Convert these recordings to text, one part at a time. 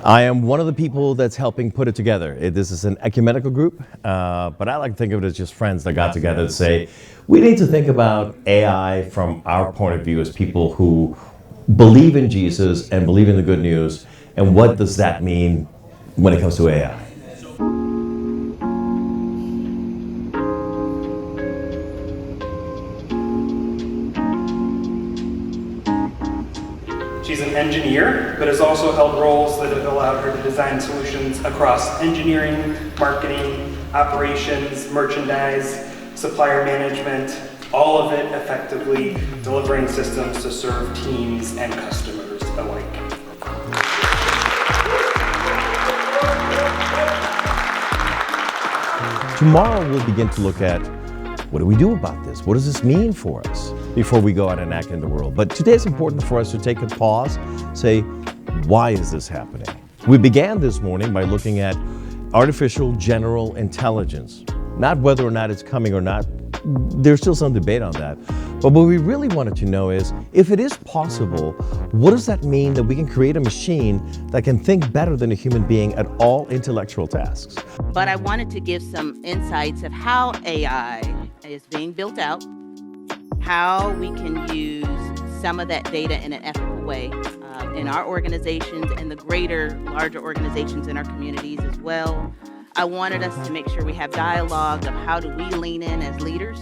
I am one of the people that's helping put it together. This is an ecumenical group, but I like to think of it as just friends that got together to say, we need to think about AI from our point of view as people who believe in Jesus and believe in the good news, and what does that mean when it comes to AI? She's an engineer, but has also held roles that have allowed her to design solutions across engineering, marketing, operations, merchandise, supplier management, all of it effectively delivering systems to serve teams and customers alike. Tomorrow we'll begin to look at, what do we do about this? What does this mean for us before we go out and act in the world? But today it's important for us to take a pause, say, why is this happening? We began this morning by looking at artificial general intelligence. Not whether or not it's coming or not, there's still some debate on that. But what we really wanted to know is, if it is possible, what does that mean that we can create a machine that can think better than a human being at all intellectual tasks? But I wanted to give some insights of how AI is being built out, how we can use some of that data in an ethical way in our organizations and the larger organizations in our communities as well. I wanted us to make sure we have dialogue of how do we lean in as leaders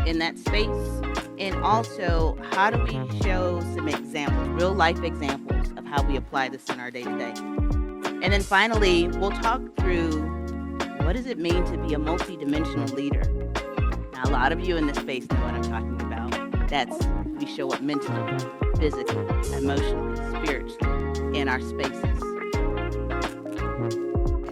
in that space, and also how do we show some examples, real life examples of how we apply this in our day-to-day. And then finally, we'll talk through what does it mean to be a multidimensional leader. Now, a lot of you in this space know what I'm talking about. That's, we show up mentally, physically, emotionally, spiritually in our spaces.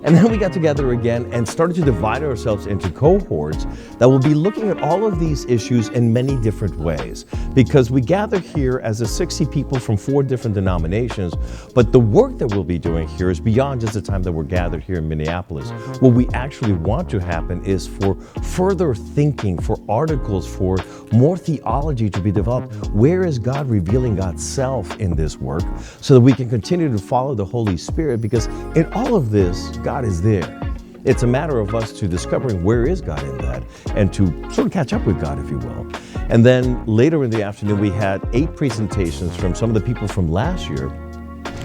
And then we got together again and started to divide ourselves into cohorts that will be looking at all of these issues in many different ways. Because we gather here as 60 people from 4 different denominations, but the work that we'll be doing here is beyond just the time that we're gathered here in Minneapolis. What we actually want to happen is for further thinking, for articles, for more theology to be developed. Where is God revealing God's self in this work, so that we can continue to follow the Holy Spirit? Because in all of this, God is there. It's a matter of us to discovering where is God in that, and to sort of catch up with God, if you will. And then later in the afternoon, we had 8 presentations from some of the people from last year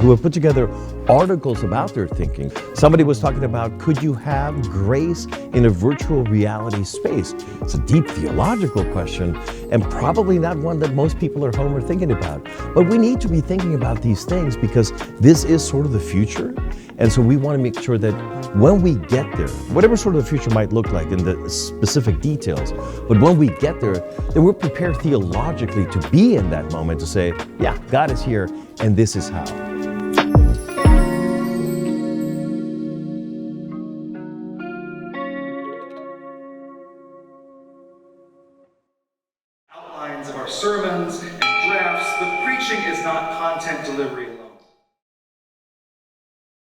who have put together articles about their thinking. Somebody was talking about, could you have grace in a virtual reality space? It's a deep theological question, and probably not one that most people at home are thinking about. But we need to be thinking about these things because this is sort of the future. And so we want to make sure that when we get there, whatever sort of the future might look like in the specific details, but when we get there, that we're prepared theologically to be in that moment to say, yeah, God is here, and this is how. Outlines of our sermons and drafts, the preaching is not content delivery.